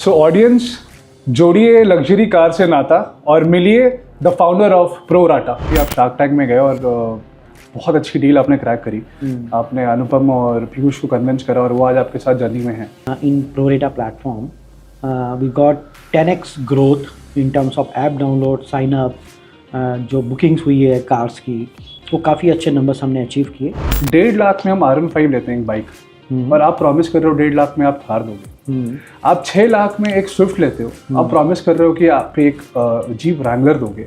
So audience, जोड़िए luxury car से नाता और मिलिए द फाउंडर ऑफ प्रोराटा। आप शार्क टैंक में गए और बहुत अच्छी डील आपने क्रैक करी। आपने अनुपम और पीयूष को कन्विंस करा और वो आज आपके साथ जर्नी में हैं। In Prorata platform, we got 10x growth in terms of app download, sign up, जो bookings हुई है कार्स की, वो काफ़ी अच्छे नंबर्स हमने अचीव किए। 1.5 लाख में हम R15 लेते हैं एक बाइक, और आप प्रॉमिस कर रहे हो 1.5 लाख में आप थार दोगे। आप 6 लाख में एक स्विफ्ट लेते हो, आप प्रॉमिस कर रहे हो कि आप एक जीप रैंगलर दोगे।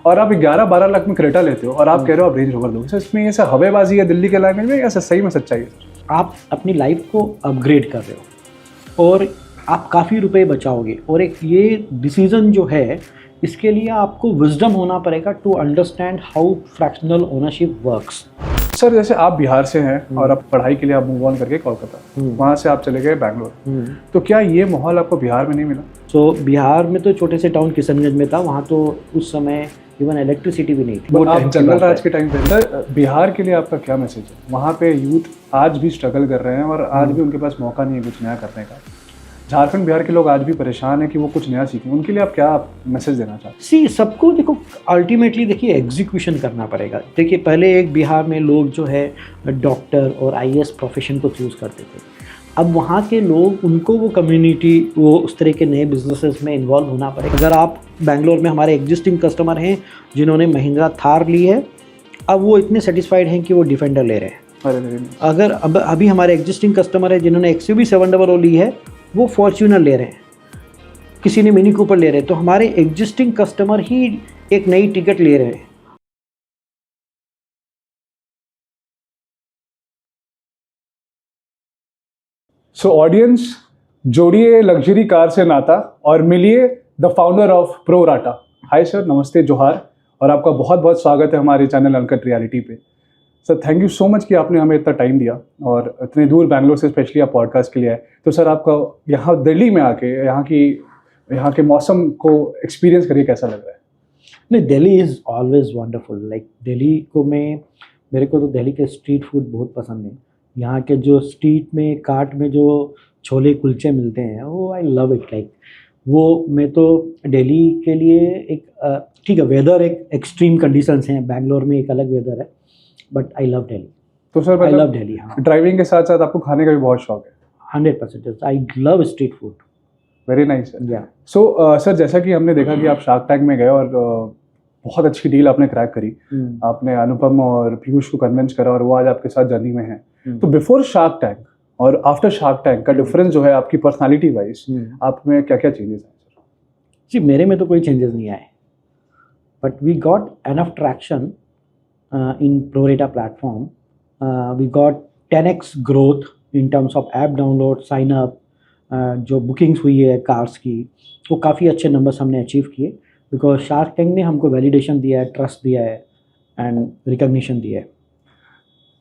और आप 11-12 लाख में क्रेटा लेते हो और आप कह रहे हो आप रेंज रोवर दोगे। सर इसमें ऐसा हवेबाजी है दिल्ली के लैंग्वेज में, या सही में सच्चाई है? आप अपनी लाइफ को अपग्रेड कर रहे हो और आप काफ़ी रुपए बचाओगे, और एक ये डिसीजन जो है इसके लिए आपको विजडम होना पड़ेगा to understand how fractional ownership works. Sir जैसे आप बिहार से हैं और आप पढ़ाई के लिए आप मूव ऑन करके कोलकाता, वहाँ से आप चले गए बैंगलोर, तो क्या ये माहौल आपको बिहार में नहीं मिला? तो बिहार में तो छोटे से टाउन किशनगंज में था, वहाँ तो उस समय इवन इलेक्ट्रिसिटी भी नहीं थी। वो आप जंगल राज के टाइम पे। सर बिहार के लिए आपका क्या मैसेज है? वहाँ पे यूथ आज भी स्ट्रगल कर रहे हैं और आज भी उनके पास मौका नहीं है कुछ नया करने का। झारखंड बिहार के लोग आज भी परेशान हैं कि वो कुछ नया सीखें, उनके लिए आप क्या मैसेज देना चाहते हैं? सबको देखो, अल्टीमेटली देखिए एग्जीक्यूशन करना पड़ेगा। देखिए पहले एक बिहार में लोग जो है डॉक्टर और आईएएस प्रोफेशन को चूज़ करते थे। अब वहाँ के लोग, उनको वो कम्युनिटी, वो उस तरह के नए बिजनेसेस में इन्वॉल्व होना पड़ेगा। अगर आप बैंगलोर में हमारे एग्जिस्टिंग कस्टमर हैं जिन्होंने महिंद्रा थार ली है, अब वो इतने सेटिस्फाइड हैं कि वो डिफेंडर ले रहे हैं। अगर अभी हमारे एग्जिस्टिंग कस्टमर है जिन्होंने XUV 700 ली है, वो फॉर्च्यूनर ले रहे हैं, किसी ने मिनी कूपर ले रहे हैं। तो हमारे एग्जिस्टिंग कस्टमर ही एक नई टिकट ले रहे हैं। सो ऑडियंस, जोड़िए लग्जरी कार से नाता और मिलिए the founder of pro rata. Hi sir, नमस्ते, जोहार, और आपका बहुत बहुत स्वागत है हमारे चैनल अनकट रियलिटी पे। Sir thank you so much कि आपने हमें इतना टाइम दिया और इतने दूर बैंगलोर से स्पेशली आप पॉडकास्ट के लिए आए। तो सर आपका यहाँ दिल्ली में आके यहाँ के मौसम को एक्सपीरियंस करके कैसा लग रहा है? नहीं, Delhi is always wonderful. Like Delhi को मेरे को तो दिल्ली के स्ट्रीट फूड बहुत पसंद है। यहाँ के जो स्ट्रीट में काट में जो छोले कुलचे मिलते हैं, वो आई लव इट। लाइक वो मैं तो दिल्ली के लिए एक ठीक है, वेदर एक एक्सट्रीम कंडीशंस हैं, बैंगलोर में एक अलग वेदर है, बट आई लव दिल्ली। तो सर आई लव दिल्ली। हाँ, ड्राइविंग के साथ साथ आपको खाने का भी बहुत शौक है? 100%। I love street food. Very nice. या सो सर जैसा कि हमने देखा कि आप शार्क टैंक में गए और बहुत अच्छी डील आपने क्रैक करी। आपने अनुपम और पीयूष को कन्विंस करा और वो आज आपके साथ जर्नी में हैं। तो बिफोर शार्क टैंक और आफ्टर शार्क टैंक का डिफरेंस जो है आपकी पर्सनालिटी वाइज, आप में क्या क्या चेंजेस आए? जी, मेरे में तो कोई चेंजेस नहीं आए, but we got enough traction in Prorata platform. We got 10x growth in terms of app download, sign up, जो bookings हुई है कार्स की, वो काफ़ी अच्छे नंबर्स हमने अचीव किए, बिकॉज शार्क टैंक ने हमको वैलिडेशन दिया है, ट्रस्ट दिया है एंड रिकग्निशन दिया है।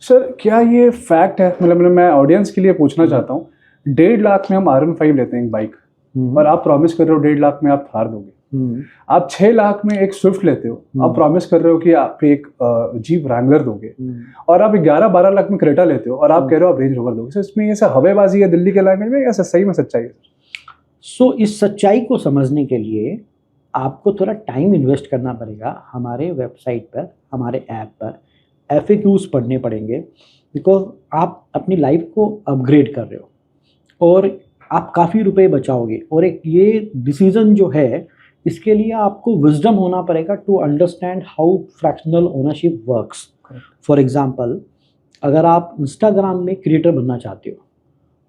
सर क्या ये फैक्ट है? मतलब मैं ऑडियंस के लिए पूछना चाहता हूँ, 1.5 लाख में हम R15 लेते हैं एक बाइक, और आप प्रॉमिस कर रहे हो 1.5 लाख में आप थार दोगे। आप 6 लाख में एक स्विफ्ट लेते हो, आप प्रॉमिस कर रहे हो कि आप एक जीप रैंगलर दोगे। और आप 11-12 लाख में क्रेटा लेते हो और आप कह रहे हो आप रेंज रोवर दोगे। सर इसमें ऐसा हवेबाजी है दिल्ली के लैंग्वेज में, या सही में सच्चाई है? सो इस सच्चाई को समझने के लिए आपको थोड़ा टाइम इन्वेस्ट करना पड़ेगा। हमारे वेबसाइट पर, हमारे ऐप पर FAQs पढ़ने पड़ेंगे, बिकॉज आप अपनी लाइफ को अपग्रेड कर रहे हो और आप काफ़ी रुपए बचाओगे। और एक ये डिसीजन जो है इसके लिए आपको विजडम होना पड़ेगा to understand how fractional ownership works. For example, अगर आप इंस्टाग्राम में क्रिएटर बनना चाहते हो,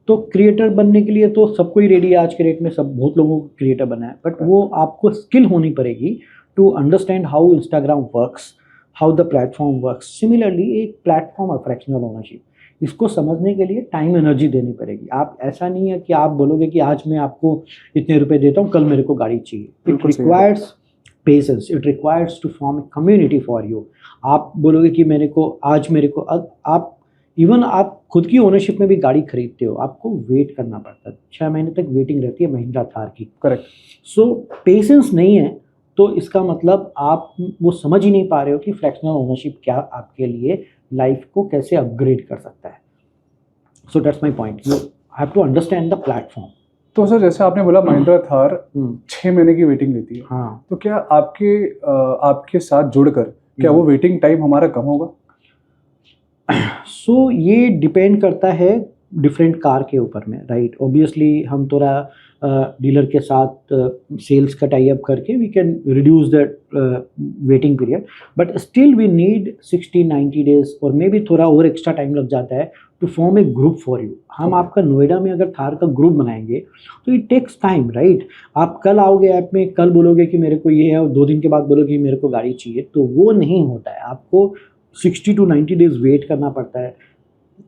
तो क्रिएटर बनने के लिए तो सबको ही रेडी है आज के रेट में, सब बहुत लोगों को क्रिएटर बनना है, बट वो आपको स्किल होनी पड़ेगी to understand how Instagram works, how the platform works. Similarly एक प्लेटफॉर्म है फ्रैक्शनल ओनरशिप, इसको समझने के लिए टाइम एनर्जी देनी पड़ेगी। आप ऐसा नहीं है कि आप बोलोगे कि आज मैं आपको इतने रुपए देता हूँ, कल मेरे को गाड़ी चाहिए। It requires patience, it requires to form a community for you. आप बोलोगे कि आप इवन आप खुद की ओनरशिप में भी गाड़ी खरीदते हो, आपको वेट करना पड़ता है, 6 महीने तक वेटिंग रहती है महिंद्रा थार की। करेक्ट। सो पेशेंस नहीं है, तो इसका मतलब आप वो समझ ही नहीं पा रहे हो कि फ्रैक्शनल ओनरशिप क्या आपके लिए लाइफ को कैसे अपग्रेड कर सकता है। So that's my point, you have to understand the platform. तो सर जैसे आपने बोला महिंद्रा थार 6 महीने की वेटिंग लेती है, हाँ, तो क्या आपके साथ जुड़कर क्या वो वेटिंग टाइम हमारा कम होगा? सो ये डिपेंड करता है डिफरेंट कार के ऊपर में, राइट। ऑब्वियसली हम थोड़ा डीलर के साथ सेल्स का टाई अप करके we can reduce that waiting period, but still we need 60-90 days और मे भी थोड़ा और एक्स्ट्रा टाइम लग जाता है to form a group for you. हम आपका नोएडा में अगर थार का ग्रुप बनाएंगे तो इट टेक्स टाइम, राइट। आप कल आओगे ऐप में, कल बोलोगे कि मेरे को ये है और 2 दिन के बाद बोलोगे कि मेरे को गाड़ी चाहिए, तो वो नहीं होता है। आपको 60 to 90 डेज वेट करना पड़ता है।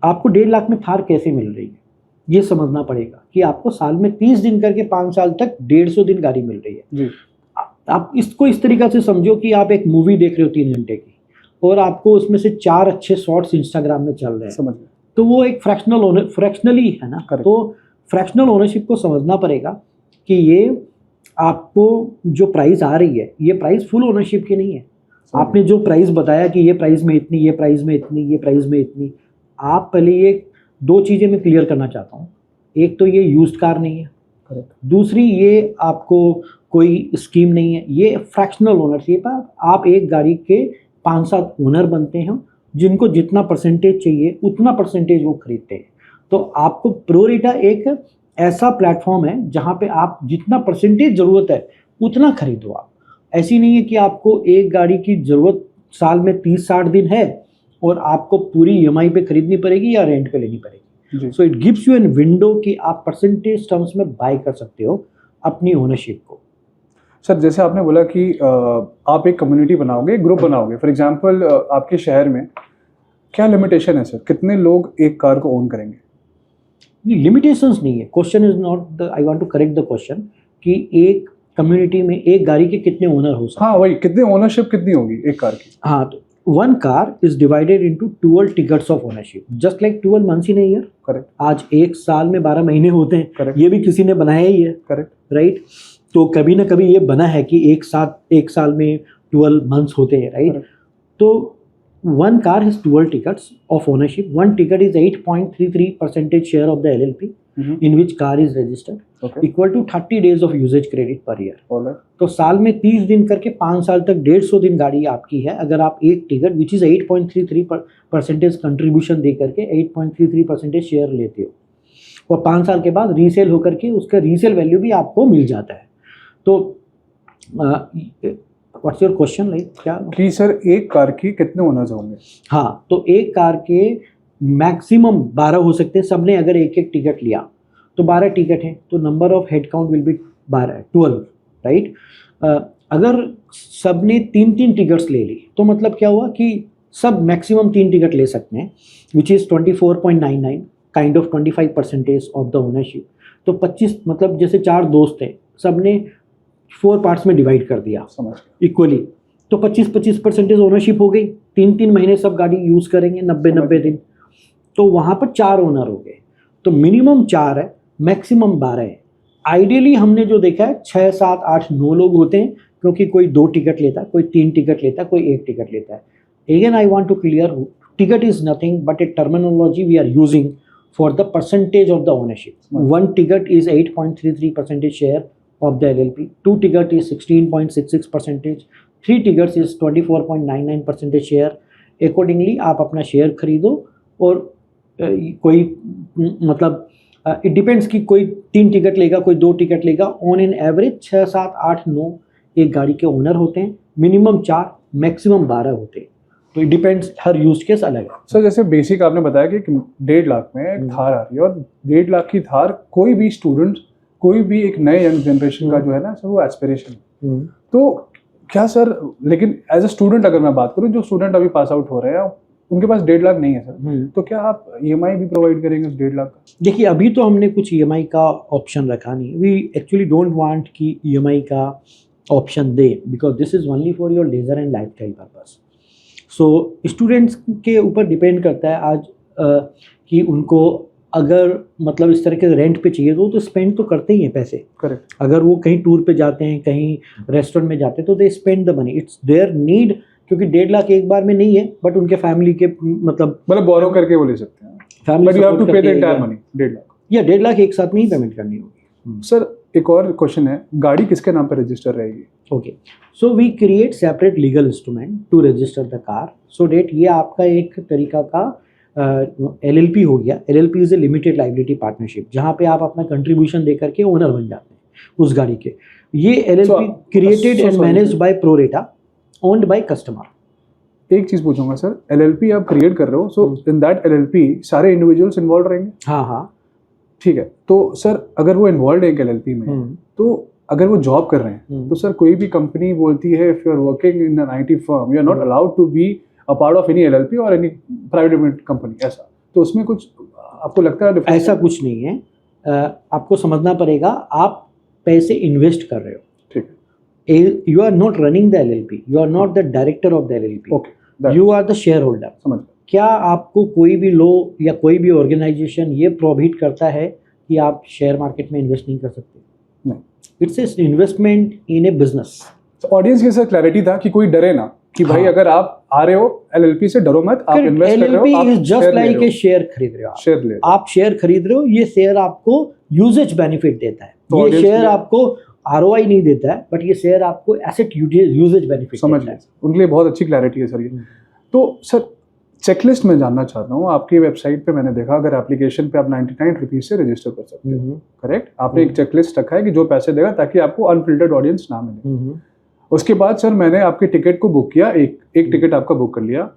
आपको 1.5 लाख में थार कैसे मिल रही है ये समझना पड़ेगा कि आपको साल में 30 दिन करके 5 साल तक 150 दिन गाड़ी मिल रही है जी। आप इसको इस तरीक़ा से समझो कि आप एक मूवी देख रहे हो 3 घंटे की और आपको उसमें से 4 अच्छे शॉर्ट्स इंस्टाग्राम में चल रहे हैं, समझ गए। तो वो एक फ्रैक्शनली है ना। Correct. तो फ्रैक्शनल ओनरशिप को समझना पड़ेगा कि ये आपको जो प्राइस आ रही है ये प्राइस फुल ओनरशिप की नहीं है। आपने जो प्राइस बताया कि ये प्राइस में इतनी, ये प्राइस में इतनी, ये प्राइस में इतनी, आप पहले ये 2 चीज़ें मैं क्लियर करना चाहता हूँ। एक तो ये यूज्ड कार नहीं है, करेक्ट। दूसरी ये आपको कोई स्कीम नहीं है, ये फ्रैक्शनल ओनरशिप है। आप एक गाड़ी के 5-7 ओनर बनते हैं जिनको जितना परसेंटेज चाहिए उतना परसेंटेज वो खरीदते हैं। तो आपको प्रोरेटा एक ऐसा प्लेटफॉर्म है जहाँ पे आप जितना परसेंटेज ज़रूरत है उतना खरीदो। आप ऐसी नहीं है कि आपको एक गाड़ी की ज़रूरत साल में 30-60 दिन है और आपको पूरी EMI पे खरीदनी पड़ेगी या रेंट पे लेनी पड़ेगी। So it gives you an window कि आप परसेंटेज टर्म्स में बाय कर सकते हो अपनी ओनरशिप को। सर जैसे आपने बोला कि आप एक कम्युनिटी बनाओगे, ग्रुप बनाओगे, फॉर एग्जांपल आपके शहर में क्या लिमिटेशन है सर, कितने लोग एक कार को ओन करेंगे? लिमिटेशंस नहीं है, question is not the, I want to correct the question कि एक कम्युनिटी में एक गाड़ी के कितने ओनर हो सकते हैं। हाँ वही, कितने ओनरशिप कितनी होगी एक कार की? हाँ, तो one car is divided into 12 tickets of ownership, just like 12 months in a year. Correct. आज एक साल में 12 महीने होते हैं, Correct. ये भी किसी ने बनाया ही है, करेक्ट, राइट। तो कभी ना कभी ये बना है कि एक साल में 12 मंथ्स होते हैं, राइट। तो one car has 12 tickets of ownership. One ticket is 8.33% share of the LLP in which car is registered, equal to 30 days of usage credit per year. तो साल में 30 दिन करके 5 साल तक 150 दिन गाड़ी आपकी है। अगर आप एक टिकट विच इज़ 8.33% कंट्रीब्यूशन दे करके 8.33% शेयर लेते हो और 5 साल के बाद रीसेल होकर के उसका रीसेल वैल्यू भी आपको मिल जाता है। तो व्हाट्स योर क्वेश्चन, लाइक क्या कि सर एक कार की कितने ओनर्स होंगे? हाँ, तो एक कार के मैक्सिमम 12 हो सकते हैं। सबने अगर एक एक टिकट लिया तो 12 टिकट हैं, तो number of head count will be 12, right. अगर सबने 3 टिकट्स ले ली तो मतलब क्या हुआ कि सब मैक्सिमम 3 टिकट ले सकते हैं, which is 24.99 kind of 25% of the ownership. तो 25 मतलब जैसे 4 दोस्त हैं, सबने 4 पार्ट्स में डिवाइड कर दिया इक्वली, तो 25% ओनरशिप हो गई। 3 महीने सब गाड़ी यूज़ करेंगे, 90 दिन, तो वहाँ पर 4 ओनर हो गए। तो मिनिमम 4 है, मैक्सिमम 12 है। आइडियली हमने जो देखा है 6, 7, 8, 9 लोग होते हैं, क्योंकि कोई 2 टिकट लेता है, कोई 3 टिकट लेता है, कोई 1 टिकट लेता है। Again I want to clear, ticket is nothing but a terminology we are using for the percentage of the ownership. One ticket is 8.33% share of the LLP. 2 ticket is 16.66%. 3 tickets is 24.99% share. Accordingly आप अपना share खरीदो और कोई मतलब it depends कि कोई 3 ticket लेगा, कोई 2 टिकट लेगा। ऑन एन एवरेज 6, 7, 8, 9 एक गाड़ी के ओनर होते हैं, मिनिमम 4, मैक्सिमम 12 होते हैं। तो it depends, her use case अलग है। सर जैसे बेसिक आपने बताया कि 1.5 लाख में एक थार आ रही है, और 1.5 लाख की थार कोई भी स्टूडेंट, कोई भी एक नए यंग जनरेशन का जो है ना सर, वो एस्पिरेशन। तो क्या सर, लेकिन एज अ स्टूडेंट अगर मैं बात करूँ, जो स्टूडेंट अभी पास आउट हो रहे हैं उनके पास 1.5 लाख नहीं है सर, तो क्या आप EMI भी प्रोवाइड करेंगे उस 1.5 लाख का? देखिए अभी तो हमने कुछ EMI का ऑप्शन रखा नहीं। वी एक्चुअली डोंट वांट कि EMI का ऑप्शन दे, because this is only for your leisure and lifestyle purpose. So students के ऊपर डिपेंड करता है आज कि उनको अगर मतलब इस तरह के रेंट पे चाहिए तो स्पेंड तो करते ही हैं पैसे। करेक्ट। अगर वो कहीं टूर पे जाते हैं, कहीं रेस्टोरेंट में जाते हैं, तो they spend the money, it's their need. क्योंकि 1.5 लाख एक बार में नहीं है, बट उनके फैमिली के मतलब बोरो करके वो ले सकते हैं, family, but you have to pay the entire money. 1.5 lakh या 1.5 लाख एक साथ में ही पेमेंट करनी होगी। सर एक और क्वेश्चन है, गाड़ी किसके नाम पर रजिस्टर रहेगी? Okay, so we create separate legal instrument to register the car, so that ये आपका एक तरीका का LLP हो गया। LLP is a limited liability partnership, जहाँ पे आप अपना कंट्रीब्यूशन दे करके ओनर बन जाते हैं उस गाड़ी के। ये LLP created and managed by pro rata, owned by customer. एक चीज पूछूंगा सर, LLP आप क्रिएट कर रहे हो, सो इन दैट LLP सारे इंडिविजुअल्स इन्वॉल्व रहेंगे? हाँ हाँ, ठीक है। तो सर अगर वो इन्वॉल्व है LLP में, तो अगर वो जॉब कर रहे हैं, तो सर कोई भी कंपनी बोलती है if you are working in an IT firm you are not allowed to be a part of any LLP और एनी प्राइवेट लिमिटेड कंपनी, ऐसा तो उसमें कुछ आपको लगता है? ऐसा कुछ नहीं है। आपको समझना पड़ेगा, आप पैसे इन्वेस्ट कर रहे हो, ठीक है। You are not running the LLP, you are not the director of the LLP, okay, you are the share holder. समझ। क्या आपको कोई भी लॉ या कोई भी ऑर्गेनाइजेशन ये प्रोहिबिट करता है कि आप शेयर मार्केट में इन्वेस्ट नहीं कर सकते? नहीं, it's a investment in A business. Audience के साथ क्लैरिटी था कि कोई डरे ना कि भाई हाँ। अगर आप आ रहे हो LLP से, डरो मत, आप इन्वेस्ट कर रहे हो, आप LLP इज जस्ट share ले लाइक रहे ए हो। शेयर खरीद रहे हो आप। शेयर ले रहे हो। आप शेयर खरीद रहे हो, ये शेयर आपको यूजेज बेनिफिट देता है। तो ये audience शेयर के- आपको ROI नहीं देता है, बट ये शेयर आपको एसेट यूजेज बेनिफिट समझ देता है। लिया, उनके लिए बहुत अच्छी क्लैरिटी है सर ये। तो सर चेकलिस्ट में जानना चाहता हूँ, आपकी वेबसाइट पे मैंने देखा अगर एप्लीकेशन पे आप 99 रुपीज से रजिस्टर कर सकते हो, करेक्ट? आपने एक चेकलिस्ट रखा है कि जो पैसे देगा ताकि आपको अनफिल्टर्ड ऑडियंस ना मिले। उसके बाद सर मैंने आपके टिकट को बुक किया, एक टिकट आपका बुक कर लिया,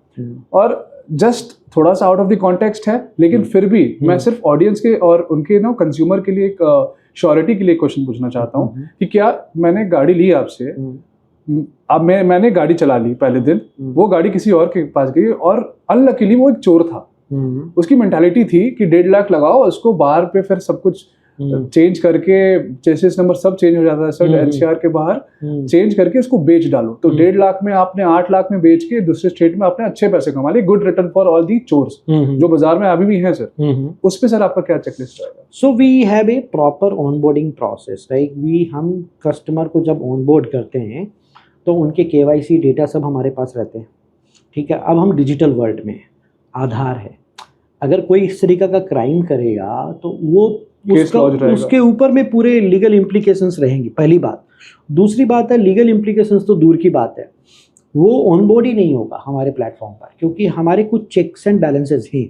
और जस्ट थोड़ा सा आउट ऑफ द कॉन्टेक्स्ट है, लेकिन फिर भी मैं सिर्फ ऑडियंस के और उनके ना कंज्यूमर के लिए एक श्योरिटी के लिए क्वेश्चन पूछना चाहता हूँ कि क्या मैंने गाड़ी ली आपसे, अब मैंने गाड़ी चला ली पहले दिन, वो गाड़ी किसी और के पास गई और अनलकीली वो एक चोर था, उसकी मेंटालिटी थी कि 1.5 लाख लगाओ, उसको बाहर पे फिर सब कुछ चेंज करके चेसिस नंबर सब चेंज हो जाता है सर, NCR के बाहर चेंज करके उसको बेच डालो। तो 1.5 लाख में आपने 8 लाख में बेच के दूसरे स्टेट में आपने अच्छे पैसे कमा लिए। Good return for all the chores जो बाजार में अभी भी हैं सर। उस पे सर आपका क्या चेकलिस्ट रहेगा? So we have a proper onboarding process, like हम कस्टमर को जब ऑनबोर्ड करते हैं तो उनके KYC डेटा सब हमारे पास रहते हैं, ठीक है। अब हम डिजिटल वर्ल्ड में आधार है, अगर कोई इस तरीका का क्राइम करेगा तो वो उसके ऊपर में पूरे लीगल इम्प्लीकेशंस रहेंगी, पहली बात। दूसरी बात है, लीगल इम्प्लीकेशंस तो दूर की बात है, वो ऑनबोर्ड ही नहीं होगा हमारे प्लेटफॉर्म पर, क्योंकि हमारे कुछ चेक्स एंड बैलेंसेस हैं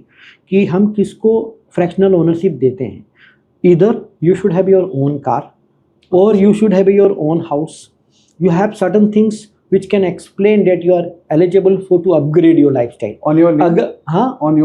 कि हम किसको फ्रैक्शनल ओनरशिप देते हैं। इधर you should have your own car और you should have your own house, you have certain things which can explain that you are eligible for to upgrade your lifestyle on your name? अगर हाँ, on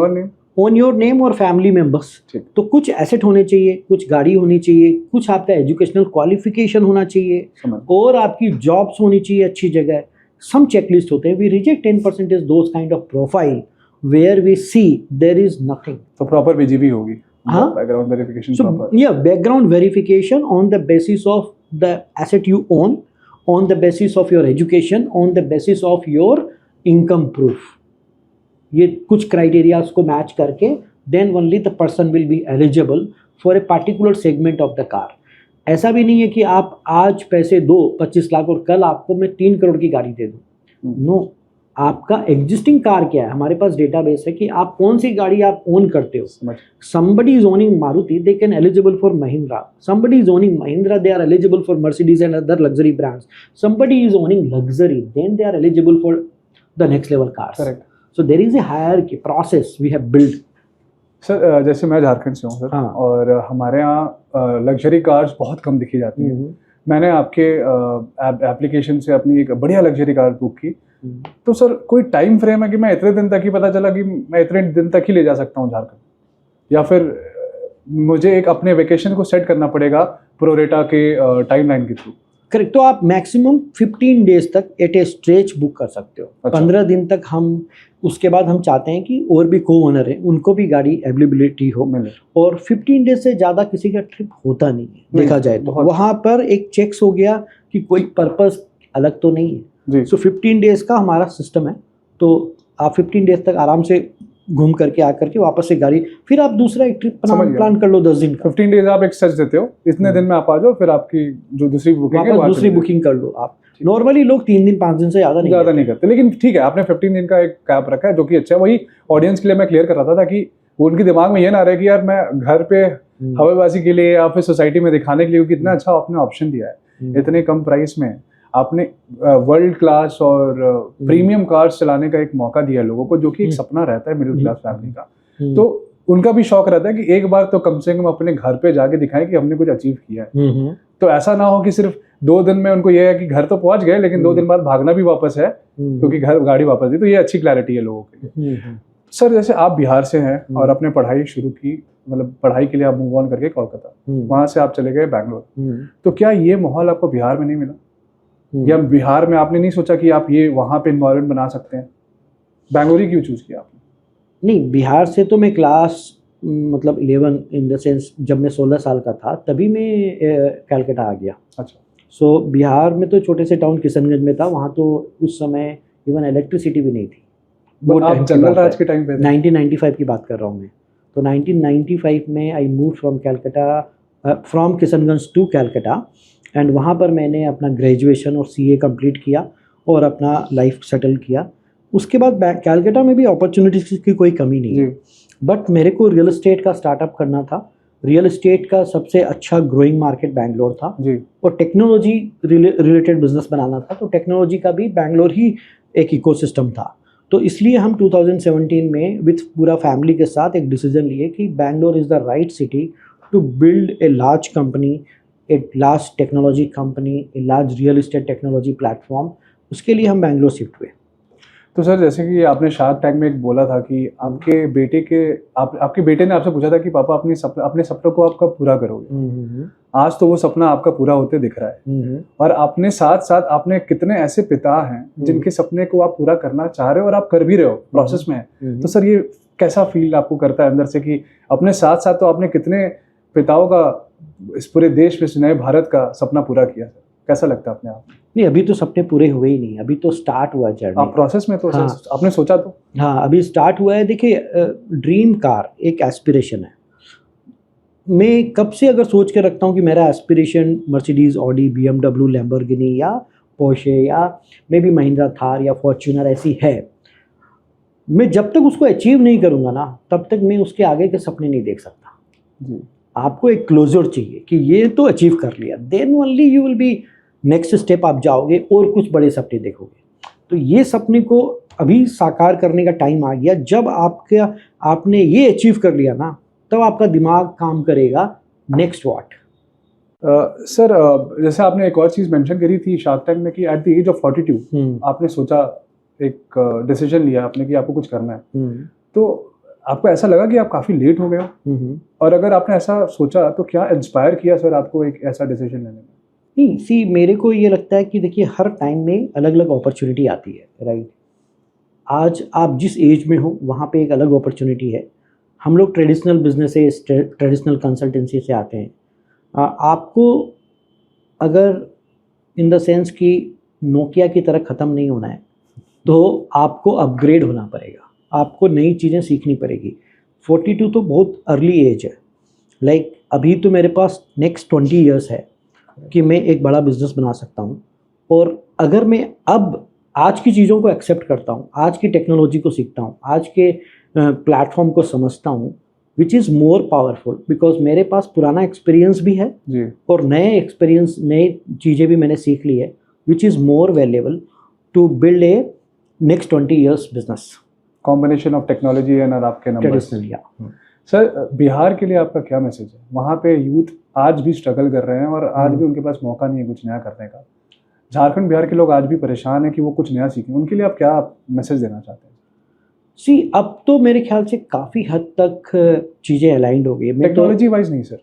your name और family members. तो कुछ asset होने चाहिए, कुछ गाड़ी होनी चाहिए, कुछ आपका एजुकेशनल क्वालिफिकेशन होना चाहिए और आपकी जॉब्स होनी चाहिए अच्छी जगह। सम चेकलिस्ट होते हैं, we reject 10% those kind of profile where we see there is nothing. तो प्रॉपर BGV होगी, हाँ, background verification so proper. yeah, background verification on the basis of the asset you own, on the basis of your education, on the basis of your income proof। ये कुछ criterias को match करके then only the person will be eligible for a particular segment of the car। ऐसा भी नहीं है कि आप आज पैसे दो 25 लाख और कल आपको मैं 3 करोड़ की गाड़ी दे दूँ। नो, आपका एग्जिस्टिंग कार क्या है, हमारे पास डेटाबेस है कि आप कौन सी गाड़ी आप ओन करते हो। somebody is owning Maruti, they can eligible for Mahindra. Somebody is owning Mahindra, they are eligible for Mercedes and other luxury brands. Somebody is owning luxury, then they are eligible for the next level cars. Correct. So there is a hierarchy process we have built. Sir जैसे मैं झारखंड से हूँ sir, हाँ। और हमारे यहाँ luxury cars बहुत कम दिखी जाती हैं। मैंने आपके एप्लीकेशन से अपनी एक बढ़िया लग्जरी कार बुक की, तो सर कोई टाइम फ्रेम है कि मैं इतने दिन तक ही, पता चला कि मैं इतने दिन तक ही ले जा सकता हूँ झारखंड, या फिर मुझे एक अपने वेकेशन को सेट करना पड़ेगा प्रोरेटा के टाइमलाइन के थ्रू? करेक्ट। तो आप मैक्सिमम 15 डेज तक एट ए स्ट्रेच बुक कर सकते हो। अच्छा। 15 दिन तक हम, उसके बाद हम चाहते हैं कि और भी को ओनर है उनको भी गाड़ी अवेलेबिलिटी हो मिले, और 15 डेज से ज़्यादा किसी का ट्रिप होता नहीं है देखा जाए तो। वहाँ पर एक चेक्स हो गया कि कोई पर्पस अलग तो नहीं है। सो 15 डेज का हमारा सिस्टम है, तो आप 15 डेज तक आराम से घूम करके आकर के वापस से गाड़ी, फिर आप दूसरा एक ट्रिप प्लान कर लो 10 दिन का। 15 डेज आप एक सर्च देते हो, इतने दिन में आप आ जाओ, फिर आपकी जो दूसरी बुकिंग है दूसरी बुकिंग कर लो आप। नॉर्मली लोग 3 दिन 5 दिन से ज़्यादा नहीं करते, लेकिन ठीक है आपने 15 दिन का एक कैप रखा है जो कि अच्छा है। वही ऑडियंस के लिए मैं क्लियर कर रहा था ताकि वो उनके दिमाग में ये ना रहे कि यार मैं घर पे हवाबाजी के लिए या फिर सोसाइटी में दिखाने के लिए कितना अच्छा आपने ऑप्शन दिया है। इतने कम प्राइस में आपने वर्ल्ड क्लास और प्रीमियम कार्स चलाने का एक मौका दिया लोगों को, जो कि एक सपना रहता है मिडिल क्लास फैमिली का। तो उनका भी शौक रहता है कि एक बार तो कम से कम अपने घर पे जाके दिखाएं कि हमने कुछ अचीव किया है। तो ऐसा ना हो कि सिर्फ 2 दिन में उनको ये है कि घर तो पहुंच गए लेकिन 2 दिन बाद भागना भी वापस है क्योंकि घर गाड़ी वापस दी। तो ये अच्छी क्लैरिटी है लोगों के लिए। सर, जैसे आप बिहार से हैं और आपने पढ़ाई शुरू की, मतलब पढ़ाई के लिए आप मूव ऑन करके कोलकाता, वहां से आप चले गए बैंगलोर। तो क्या ये माहौल आपको बिहार में नहीं मिला, या बिहार में आपने नहीं सोचा कि आप ये वहां पे एनवायरनमेंट बना सकते हैं? बैंगलोर ही क्यों चूज किया आपने? नहीं, बिहार से तो मैं क्लास मतलब 11 इन द सेंस जब मैं 16 साल का था तभी मैं कलकत्ता आ गया। अच्छा। सो बिहार में तो छोटे से टाउन किशनगंज में था, वहाँ तो उस समय इवन इलेक्ट्रिसिटी भी नहीं थी। वो आप जनरल राज के टाइम पे 1995 की बात कर रहा हूँ मैं। तो 1995 में I move from Calcutta, from Kishanganj to Calcutta, and वहाँ पर मैंने अपना ग्रेजुएशन और CA कंप्लीट किया और अपना लाइफ सेटल किया। उसके बाद कलकत्ता में भी अपॉर्चुनिटीज़ की कोई कमी नहीं है, बट मेरे को रियल एस्टेट का स्टार्टअप करना था। रियल एस्टेट का सबसे अच्छा ग्रोइंग मार्केट बैंगलोर था जी, और टेक्नोलॉजी रिलेटेड बिजनेस बनाना था, तो टेक्नोलॉजी का भी बैंगलोर ही एक इकोसिस्टम था। तो इसलिए हम 2017 में विथ पूरा फैमिली के साथ एक डिसीजन लिए कि Bangalore is the right city to build a large company, a large technology company, a large real estate technology platform. उसके लिए हम बैंगलोर शिफ्ट हुए। तो सर, जैसे कि आपने शार्क टैंक में एक बोला था कि आपके बेटे ने आपसे पूछा था कि पापा अपने सपनों को आप कब पूरा करोगे। आज तो वो सपना आपका पूरा होते दिख रहा है, और अपने साथ साथ आपने कितने ऐसे पिता हैं जिनके सपने को आप पूरा करना चाह रहे हो और आप कर भी रहे हो, प्रोसेस में है। तो सर, ये कैसा फील आपको करता है अंदर से कि अपने साथ साथ तो आपने कितने पिताओं का इस पूरे देश में, नए भारत का सपना पूरा किया? कैसा लगता है अपने आप? नहीं, अभी तो सपने पूरे हुए ही नहीं, अभी तो स्टार्ट हुआ जर्नी। आप प्रोसेस में तो हाँ, आपने सोचा तो? हाँ, अभी स्टार्ट हुआ है। देखिए, ड्रीम कार एक एस्पिरेशन है। मैं कब से अगर सोच के रखता हूँ कि मेरा aspiration Mercedes, Audi, BMW, Lamborghini या पोर्शे या मे बी महिंद्रा थार या फॉर्च्यूनर ऐसी है, मैं जब तक उसको अचीव नहीं करूँगा ना, तब तक मैं उसके आगे के सपने नहीं देख सकता जी। आपको एक क्लोजर चाहिए कि ये तो अचीव कर लिया, then only you will be next step आप जाओगे और कुछ बड़े सपने देखोगे। तो ये सपने को अभी साकार करने का टाइम आ गया। जब आपने ये अचीव कर लिया ना, तब आपका दिमाग काम करेगा नेक्स्ट व्हाट। सर, जैसे आपने एक और चीज़ मेंशन करी थी शार्क टैंक में कि एट द एज ऑफ 42 आपने सोचा, एक डिसीजन लिया आपने कि आपको कुछ करना है। तो आपको ऐसा लगा कि आप काफ़ी लेट हो गए हो? और अगर आपने ऐसा सोचा तो क्या इंस्पायर किया सर आपको एक ऐसा डिसीजन लेने में? नहीं, सी, मेरे को ये लगता है कि देखिए, हर टाइम में अलग अलग अपॉर्चुनिटी आती है, राइट। आज आप जिस एज में हो वहाँ पे एक अलग अपॉर्चुनिटी है। हम लोग ट्रेडिशनल बिजनेसेस, ट्रेडिशनल कंसल्टेंसी से आते हैं। आपको अगर इन द सेंस कि नोकिया की तरह ख़त्म नहीं होना है, तो आपको अपग्रेड होना पड़ेगा, आपको नई चीज़ें सीखनी पड़ेगी। 42 तो बहुत अर्ली एज है। लाइक अभी तो मेरे पास नेक्स्ट 20 ईयर्स है कि मैं एक बड़ा बिजनेस बना सकता हूँ। और अगर मैं अब आज की चीज़ों को एक्सेप्ट करता हूँ, आज की टेक्नोलॉजी को सीखता हूँ, आज के प्लेटफॉर्म को समझता हूँ, विच इज़ मोर पावरफुल, बिकॉज मेरे पास पुराना एक्सपीरियंस भी है जी, और नए एक्सपीरियंस, नई चीज़ें भी मैंने सीख ली है, which is more valuable to build a next 20 years business. Combination of technology and आपके नंबर्स। सर, बिहार के लिए आपका क्या मैसेज है? वहाँ पे यूथ आज भी स्ट्रगल कर रहे हैं और आज भी उनके पास मौका नहीं है कुछ नया करने का। झारखंड, बिहार के लोग आज भी परेशान हैं कि वो कुछ नया सीखें, उनके लिए आप क्या मैसेज देना चाहते हैं? सी, अब तो मेरे ख्याल से काफ़ी हद तक चीज़ें अलाइंड हो गई है। टेक्नोलॉजी वाइज नहीं सर?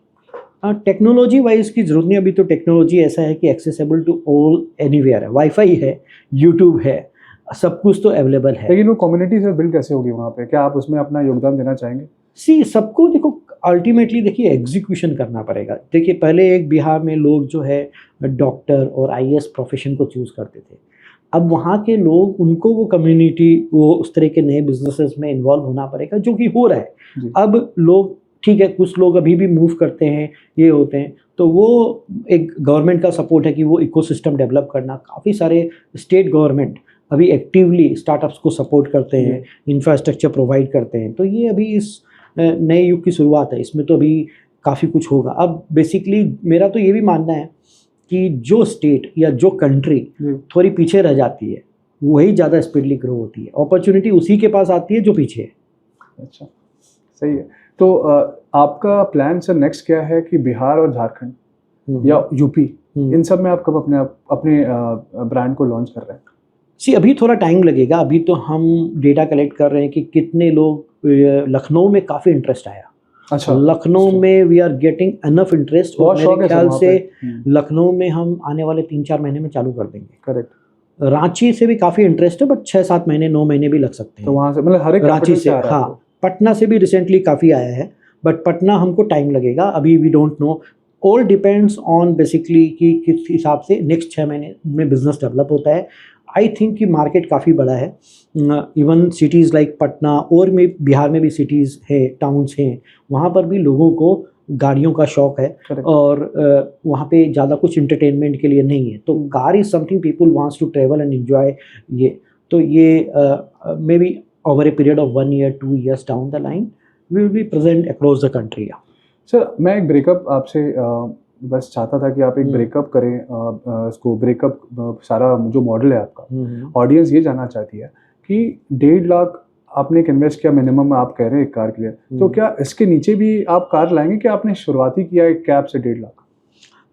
हाँ, टेक्नोलॉजी वाइज की जरूरत नहीं। अभी तो टेक्नोलॉजी ऐसा है कि एक्सेसिबल टू ऑल, एनीवेयर है, वाईफाई है, यूट्यूब है, सब कुछ तो अवेलेबल है। लेकिन वो कम्युनिटी से बिल्ड कैसे होगी वहाँ पे? क्या आप उसमें अपना योगदान देना चाहेंगे? सी, सबको देखो, अल्टीमेटली देखिए एग्जीक्यूशन करना पड़ेगा। देखिए, पहले एक बिहार में लोग जो है डॉक्टर और IAS प्रोफेशन को चूज़ करते थे। अब वहाँ के लोग, उनको वो कम्युनिटी, वो उस तरह के नए बिजनेसेस में इन्वॉल्व होना पड़ेगा, जो कि हो रहा है। अब लोग, ठीक है, कुछ लोग अभी भी मूव करते हैं, ये होते हैं, तो वो एक गवर्नमेंट का सपोर्ट है कि वो इकोसिस्टम डेवलप करना। काफ़ी सारे स्टेट गवर्नमेंट अभी एक्टिवली स्टार्टअप्स को सपोर्ट करते हैं, इंफ्रास्ट्रक्चर प्रोवाइड करते हैं। तो ये अभी इस नए युग की शुरुआत है। इसमें तो अभी काफ़ी कुछ होगा। अब बेसिकली मेरा तो ये भी मानना है कि जो स्टेट या जो कंट्री थोड़ी पीछे रह जाती है वही ज़्यादा स्पीडली ग्रो होती है। अपॉर्चुनिटी उसी के पास आती है जो पीछे है। अच्छा, सही है। तो आपका प्लान सर नेक्स्ट क्या है कि बिहार और झारखंड या यूपी इन सब में आप कब अपने ब्रांड को लॉन्च कर रहे हैं? अभी थोड़ा टाइम लगेगा। अभी तो हम डेटा कलेक्ट कर रहे हैं कि कितने लोग लखनऊ में काफ़ी इंटरेस्ट आया। अच्छा, लखनऊ में we are getting enough interest और मेरे ख्याल से लखनऊ में हम आने वाले 3-4 महीने में चालू कर देंगे। करेक्ट। रांची से भी काफ़ी इंटरेस्ट है, बट 6-7 महीने 9 महीने भी लग सकते हैं। तो वहाँ से मतलब हर एक रांची से, हाँ, पटना से भी रिसेंटली काफ़ी आया है, बट पटना हमको टाइम लगेगा। अभी we don't know, all depends on basically कि किस हिसाब से नेक्स्ट 6 महीने में बिजनेस डेवलप होता है। आई थिंक कि मार्केट काफ़ी बड़ा है। इवन सिटीज़ लाइक पटना और में बिहार में भी सिटीज़ है, टाउन्स हैं, वहाँ पर भी लोगों को गाड़ियों का शौक है। Correct. और वहाँ पे ज़्यादा कुछ इंटरटेनमेंट के लिए नहीं है। तो car is something people wants to travel and enjoy. ये may be over a period of 1 year 2 years down the line we will be present across the country. Sir मैं एक ब्रेकअप आपसे बस चाहता था कि आप एक ब्रेकअप करें, इसको ब्रेकअप सारा जो मॉडल है आपका, ऑडियंस ये जानना चाहती है कि 1.5 लाख आपने एक इन्वेस्ट किया मिनिमम आप कह रहे हैं एक कार के लिए, तो क्या इसके नीचे भी आप कार लाएंगे कि आपने शुरुआती किया एक कैब से 1.5 लाख?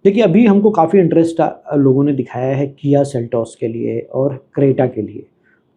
देखिए, अभी हमको काफ़ी इंटरेस्ट लोगों ने दिखाया है किया सेल्टोस के लिए और क्रेटा के लिए।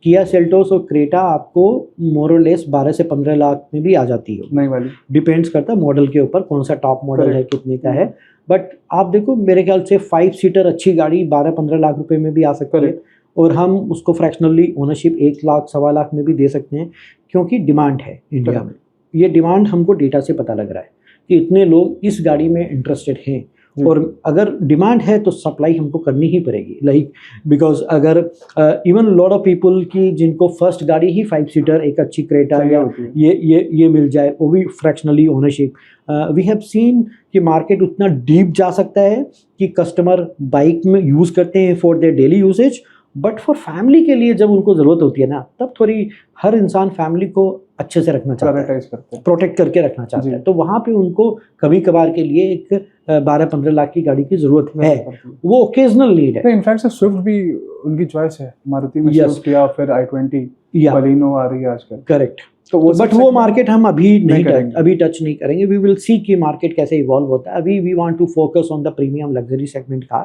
किया सेल्टोस और क्रेटा आपको मोर और लेस 12 से 15 लाख में भी आ जाती है, नहीं वाली, डिपेंड्स करता है मॉडल के ऊपर, कौन सा टॉप मॉडल है, कितने का है। बट आप देखो, मेरे ख्याल से 5 सीटर अच्छी गाड़ी 12-15 लाख रुपए में भी आ सकती है, और हम उसको फ्रैक्शनली ओनरशिप 1 लाख 1.25 लाख में भी दे सकते हैं, क्योंकि डिमांड है इंडिया में। ये डिमांड हमको डेटा से पता लग रहा है कि इतने लोग इस गाड़ी में इंटरेस्टेड हैं, और अगर डिमांड है तो सप्लाई हमको करनी ही पड़ेगी। लाइक बिकॉज अगर इवन लॉट ऑफ पीपल की जिनको फर्स्ट गाड़ी ही 5 सीटर एक अच्छी क्रेटा या ये मिल जाए, वो भी फ्रैक्शनली ओनरशिप, वी हैव सीन कि मार्केट उतना डीप जा सकता है कि कस्टमर बाइक में यूज़ करते हैं for their daily usage, but for family के लिए जब उनको ज़रूरत होती है ना, तब थोड़ी हर इंसान फैमिली को अच्छे से रखना चाहता है, प्रोटेक्ट करके रखना चाहता है। तो वहाँ पे उनको कभी कभार के लिए एक 12-15 लाख की गाड़ी की ज़रूरत है, वो ओकेजनल नीड है। इनफैक्ट स्विफ्ट भी उनकी चॉइस है, मारुति में स्विफ्ट या फिर i20 बलिनो आ रही है आजकल। करेक्ट। तो बट वो मार्केट हम अभी टच नहीं करेंगे। वी विल सी कि मार्केट कैसे इवॉल्व होता है। अभी we want to focus on the premium luxury segment car,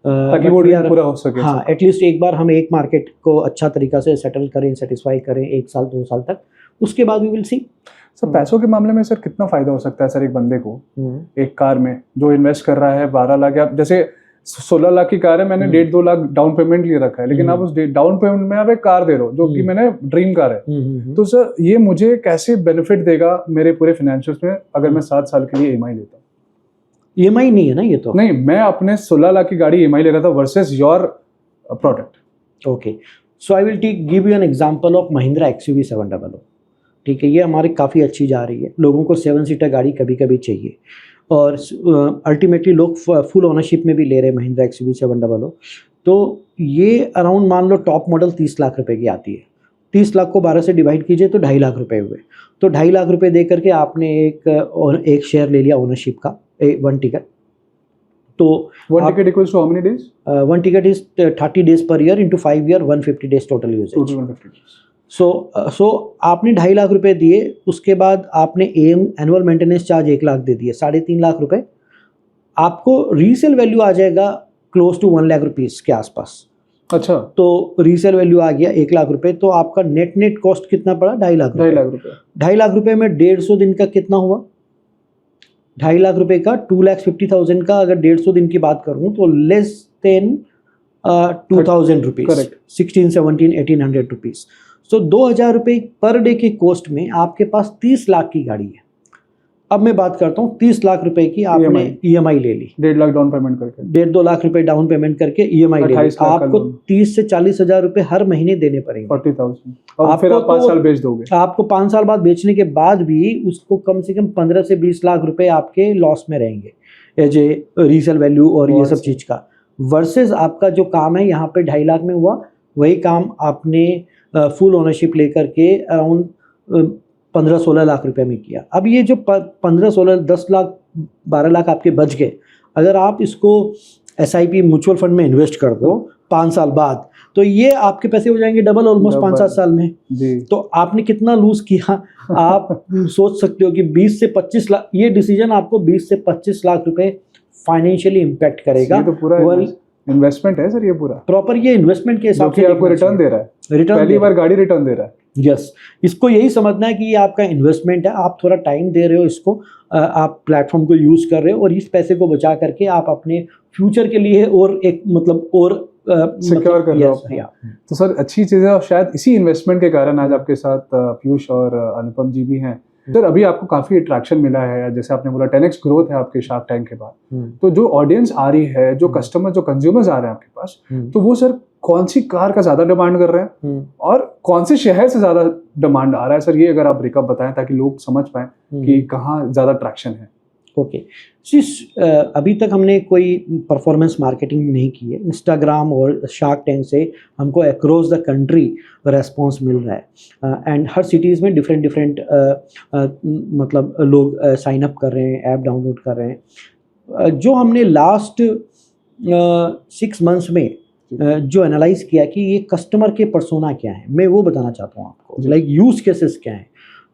ताकि वो पूरा हो सके। हाँ, एटलीस्ट एक बार हम एक मार्केट को अच्छा तरीका से सेटल करें, सेटिस्फाई करें 1 साल 2 साल तक, उसके बाद वी विल सी। सर पैसों के मामले में सर कितना फायदा हो सकता है सर एक बंदे को एक कार में जो इन्वेस्ट कर रहा है 12 लाख, या जैसे 16 लाख की कार है, मैंने 1.5-2 लाख डाउन पेमेंट लिए रखा है, लेकिन आप उस डाउन पेमेंट में आप एक कार दे रहे हो जो कि मैंने ड्रीम कार है, तो सर ये मुझे कैसे बेनिफिट देगा मेरे पूरे फाइनेंशियल्स में अगर मैं 7 साल के लिए EMI लेता हूँ? EMI नहीं है ना ये तो? नहीं, मैं अपने 16 लाख की गाड़ी EMI ले रहा था versus your product. Okay, so I will give you an example of Mahindra XUV 700। ठीक है, ये हमारी काफ़ी अच्छी जा रही है। लोगों को 7 सीटर गाड़ी कभी कभी चाहिए, और अल्टीमेटली लोग फुल ओनरशिप में भी ले रहे हैं महिंद्रा XUV 700। तो ये अराउंड मान लो टॉप मॉडल 30 लाख रुपए की आती है। 30 लाख को 12 से डिवाइड कीजिए तो 2.5 लाख रुपए हुए। तो 2.5 लाख रुपए दे करके आपने एक शेयर ले लिया ओनरशिप का, 1 टिकट। तो 1 ticket equals to how many days? 1 ticket is 30 days per year into 5 year, 150 days total usage. 150 days. सो आपने 2.5 लाख रुपए दिए, उसके बाद आपने एनुअल मेंटेनेंस चार्ज 1 लाख दे दिए, 3.5 लाख रुपए आपको रीसेल वैल्यू आ जाएगा क्लोज टू 1 लाख रुपीस के आसपास। अच्छा, तो रीसेल वैल्यू आ गया 1 लाख रुपए, तो आपका नेट कॉस्ट कितना पड़ा? 2.5 लाख रुपए। 2.5 लाख रुपए में 150 दिन का कितना हुआ? 2.5 लाख रुपए का 2,50,000 का अगर 150 दिन की बात करूं तो लेस देन 2,000 रुपीज, 1600-1700-1800 रुपीज। सो 2,000 रुपये पर डे के कॉस्ट में आपके पास 30 लाख की गाड़ी है। अब मैं बात करता हूँ 30 लाख रुपए की आपने EMI ले ली, 1.5 लाख डाउन पेमेंट करके, 1.5-2 लाख रुपए डाउन पेमेंट करके EMI ले ली, आपको 30 से 40 हज़ार रुपए हर महीने देने पड़ेंगे, 40,000। और फिर आप 5 साल बेच दोगे। आपको 5 साल बाद बेचने के बाद भी उसको कम से कम 15 से 20 लाख रुपए आपके लॉस में रहेंगे एज ए रीसेल वैल्यू और ये सब चीज़ का। वर्सेस आपका जो काम है यहाँ पे 2.5 लाख में हुआ, वही काम आपने फुल ओनरशिप लेकर के अराउंड 15-16 लाख रुपए में किया। अब ये जो 15-16-10 लाख 12 लाख आपके बच गए, अगर आप इसको SIP म्यूचुअल फंड में इन्वेस्ट कर दो 5 साल बाद, तो ये आपके पैसे हो जाएंगे डबल ऑलमोस्ट 5-7 साल में जी। तो आपने कितना लूज किया आप सोच सकते हो कि 20 से 25 लाख, ये डिसीजन आपको 20 से 25 लाख रुपए फाइनेंशियली इम्पैक्ट करेगा। ये तो पूरा इन्वेस्टमेंट है सर, ये पूरा प्रॉपर ये इन्वेस्टमेंट के हिसाब से आपको रिटर्न दे रहा है, पहली बार गाड़ी रिटर्न दे रहा है। यस, इसको यही समझना है कि ये आपका इन्वेस्टमेंट है, आप थोड़ा टाइम दे रहे हो इसको, आप प्लेटफॉर्म को यूज़ कर रहे हो और इस पैसे को बचा करके आप अपने फ्यूचर के लिए और एक मतलब और सिक्योर कर रहे हो। तो सर अच्छी चीज़ है, और शायद इसी इन्वेस्टमेंट के कारण आज आपके साथ पीयूष और अनुपम जी भी हैं। सर अभी आपको काफ़ी अट्रैक्शन मिला है, जैसे आपने बोला 10x ग्रोथ है आपके शार्क टैंक के बाद, तो जो ऑडियंस आ रही है, जो कस्टमर, जो कंज्यूमर्स आ रहे हैं आपके पास, तो वो सर कौन सी कार का ज़्यादा डिमांड कर रहे हैं और कौन से शहर से ज़्यादा डिमांड आ रहा है सर, ये अगर आप ब्रेकअप बताएं ताकि लोग समझ पाएं कि कहाँ ज़्यादा ट्रैक्शन है। ओके, अभी तक हमने कोई परफॉर्मेंस मार्केटिंग नहीं की है। इंस्टाग्राम और शार्क टैंक से हमको अक्रॉस द कंट्री रेस्पॉन्स मिल रहा है एंड हर सिटीज़ में डिफरेंट मतलब लोग साइन अप कर रहे हैं, ऐप डाउनलोड कर रहे हैं। जो हमने लास्ट 6 मंथ्स में जो एनालाइज किया कि ये कस्टमर के पर्सोना क्या है, मैं वो बताना चाहता हूँ आपको, लाइक यूज़ केसेस क्या हैं।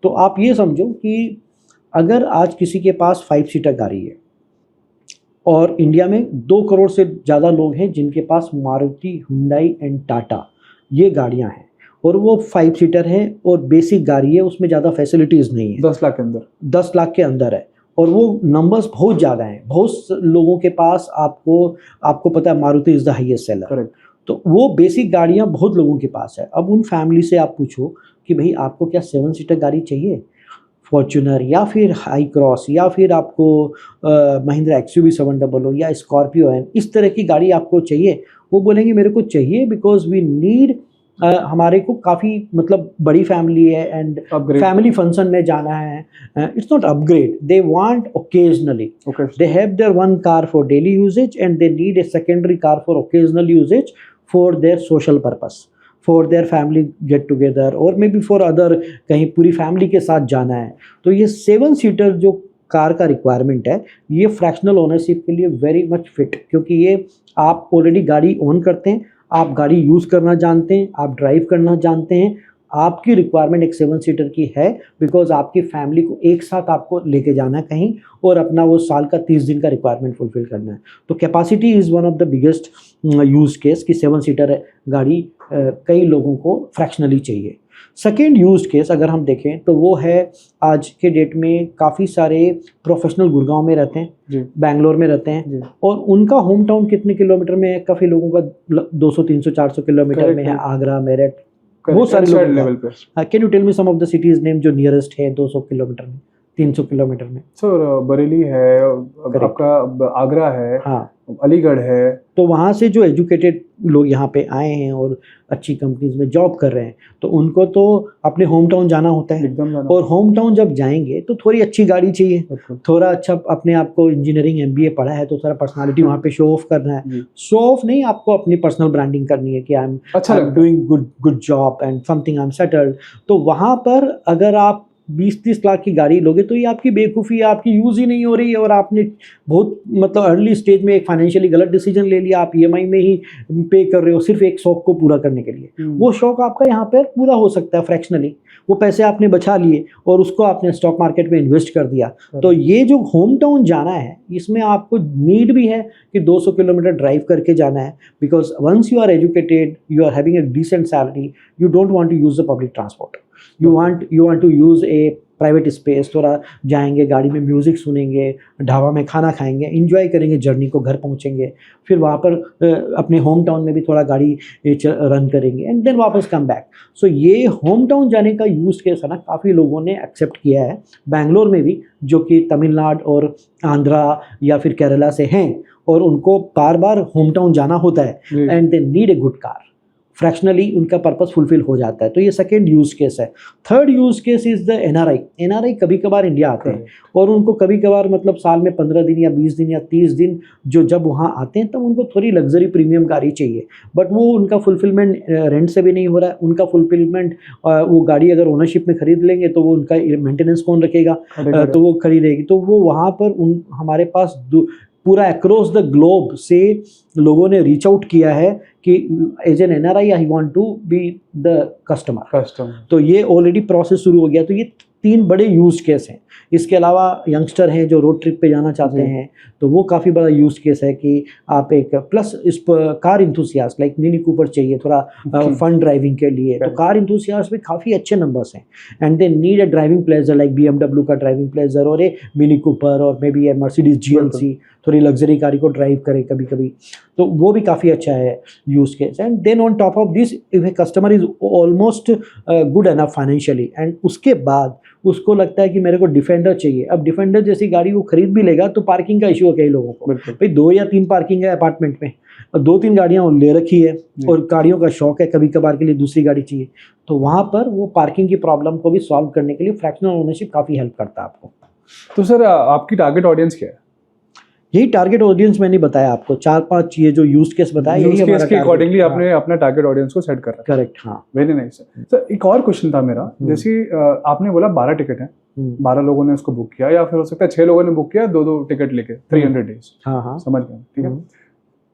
तो आप ये समझो कि अगर आज किसी के पास 5 सीटर गाड़ी है और इंडिया में 2 करोड़ से ज़्यादा लोग हैं जिनके पास मारुति, हुंडई एंड टाटा ये गाड़ियां हैं और वो 5 सीटर है और बेसिक गाड़ी है, उसमें ज़्यादा फैसिलिटीज़ नहीं है, 10 लाख के अंदर, 10 लाख के अंदर है और वो नंबर्स बहुत ज़्यादा हैं। बहुत लोगों के पास आपको पता है Maruti is the highest seller, तो वो बेसिक गाड़ियाँ बहुत लोगों के पास है। अब उन फैमिली से आप पूछो कि भाई आपको क्या 7 सीटर गाड़ी चाहिए, फॉर्च्यूनर या फिर हाई क्रॉस या फिर आपको महिंद्रा XUV 700 या स्कॉर्पियो है, इस तरह की गाड़ी आपको चाहिए, वो बोलेंगे मेरे को चाहिए बिकॉज वी नीड, हमारे को काफ़ी मतलब बड़ी फैमिली है एंड फैमिली फंक्शन में जाना है। It's not upgrade, they want occasionally, they have their one car for daily usage and they need a secondary car for occasional usage for their social purpose, for their family get together और may be for other, कहीं पूरी family के साथ जाना है। तो ये 7 seater जो कार का रिक्वायरमेंट है, ये फ्रैक्शनल ओनरशिप के लिए वेरी मच फिट, क्योंकि ये आप ऑलरेडी गाड़ी ओन करते हैं, आप गाड़ी यूज़ करना जानते हैं, आप ड्राइव करना जानते हैं, आपकी रिक्वायरमेंट एक 7 सीटर की है बिकॉज आपकी फैमिली को एक साथ आपको लेके जाना है कहीं और अपना वो साल का 30 दिन का रिक्वायरमेंट फुलफिल करना है। तो capacity is one of the biggest use case कि 7 सीटर गाड़ी कई लोगों को फ्रैक्शनली चाहिए। सेकेंड यूज केस अगर हम देखें तो वो है आज के डेट में काफ़ी सारे प्रोफेशनल गुड़गांव में रहते हैं, बैंगलोर में रहते हैं और उनका होम टाउन कितने किलोमीटर में है, काफ़ी लोगों का 200, 300, 400 किलोमीटर में है, आगरा, मेरठ, बहुत सारे लोग लेवल पे। Can you tell me some of the cities name जो नियरेस्ट है 200 किलोमीटर में, 300 किलोमीटर में? सर बरेली है, आपका आगरा है, हाँ, अलीगढ़ है। तो वहाँ से जो एजुकेटेड लोग यहाँ पे आए हैं और अच्छी कंपनीज में जॉब कर रहे हैं, तो उनको तो अपने होम टाउन जाना होता है और होम टाउन जब जाएंगे तो थोड़ी अच्छी गाड़ी चाहिए, थोड़ा अच्छा, अपने आप को इंजीनियरिंग MBA पढ़ा है तो थोड़ा पर्सनालिटी वहाँ पे शो ऑफ करना है। शो ऑफ नहीं, आपको अपनी पर्सनल ब्रांडिंग करनी है कि I am doing good job and something, I am settled. तो वहाँ पर अगर आप 20-30 लाख की गाड़ी लोगे तो ये आपकी बेवकूफ़ी है, आपकी यूज़ ही नहीं हो रही है और आपने बहुत मतलब अर्ली स्टेज में एक फाइनेंशियली गलत डिसीजन ले लिया, आप EMI में ही पे कर रहे हो सिर्फ एक शौक को पूरा करने के लिए। वो शौक आपका यहाँ पर पूरा हो सकता है फ्रैक्शनली, वो पैसे आपने बचा लिए और उसको आपने स्टॉक मार्केट में इन्वेस्ट कर दिया। तो ये जो होम टाउन जाना है, इसमें आपको नीड भी है कि 200 किलोमीटर ड्राइव करके जाना है because once you are educated, you are having a decent salary, you don't want to use the public transport, you want to use a private space, थोड़ा जाएंगे गाड़ी में, म्यूज़िक सुनेंगे, ढाबा में खाना खाएंगे, एंजॉय करेंगे जर्नी को, घर पहुंचेंगे, फिर वहाँ पर अपने होम टाउन में भी थोड़ा गाड़ी रन करेंगे एंड देन वापस कम बैक। सो ये होम टाउन जाने का यूज़ केस है ना, काफ़ी लोगों ने एक्सेप्ट किया है, बैंगलोर में भी, जो कि तमिलनाडु और आंध्रा या फिर केरला से हैं और उनको बार बार होम टाउन जाना होता है and they need a good car fractionally उनका पर्पस फुलफिल हो जाता है। तो ये सेकेंड यूज़ केस है। Third use case is the NRI कभी कभार इंडिया आते हैं और उनको कभी कभार मतलब साल में 15 दिन या 20 दिन या 30 दिन जो जब वहाँ आते हैं तब उनको थोड़ी लग्जरी प्रीमियम गाड़ी चाहिए, बट वो उनका फुलफिलमेंट रेंट से भी नहीं हो रहा है। उनका फुलफिलमेंट वो गाड़ी अगर ओनरशिप में खरीद लेंगे तो वो उनका मेंटेनेंस कौन रखेगा, तो वो खरीदेगी। तो वो वहाँ पर हमारे पास पूरा अक्रॉस द ग्लोब से लोगों ने रीच आउट किया है कि as an NRI I want to be the customer. तो ये ऑलरेडी प्रोसेस शुरू हो गया। तो ये 3 बड़े यूज़ केस हैं। इसके अलावा यंगस्टर हैं जो रोड ट्रिप पे जाना चाहते हैं, तो वो काफ़ी बड़ा यूज़ केस है कि आप एक प्लस इस car enthusiast like mini Cooper चाहिए थोड़ा फन ड्राइविंग के लिए, तो कार इंथुसियास्ट में काफ़ी अच्छे नंबर्स हैं and they need a driving pleasure like BMW का ड्राइविंग प्लेजर और ए मिनी कूपर और may be A Mercedes GLC, थोड़ी लग्जरी गाड़ी को ड्राइव करे कभी कभी, तो वो भी काफ़ी अच्छा है use case. And then on top of this if a customer is almost good enough financially and उसके बाद उसको लगता है कि मेरे को डिफेंडर चाहिए। अब डिफेंडर जैसी गाड़ी वो खरीद भी लेगा तो पार्किंग का इशू है कई लोगों को, भाई 2 या 3 पार्किंग है अपार्टमेंट में और 2-3 गाड़ियाँ ले रखी है और गाड़ियों का शौक है, कभी कभार के लिए दूसरी गाड़ी चाहिए, तो वहाँ पर वो पार्किंग की प्रॉब्लम को भी सॉल्व करने के लिए फ्रैक्शनल ओनरशिप काफ़ी हेल्प करता है आपको। तो सर आपकी टारगेट ऑडियंस क्या है? यही टारगेट ऑडियंस मैंने बताया आपको, 4-5 ये जो यूज केस बताया, यूज केस के अकॉर्डिंगली आपने अपना टारगेट ऑडियंस को सेट कर रखा है। करेक्ट, हाँ। Very nice sir. सर एक और क्वेश्चन था मेरा, जैसे आपने बोला 12 टिकट हैं, 12 लोगों ने उसको बुक किया या फिर हो सकता है 6 लोगों ने बुक किया 2-2 टिकट लेके 300 डेज। हाँ, समझ गया, ठीक है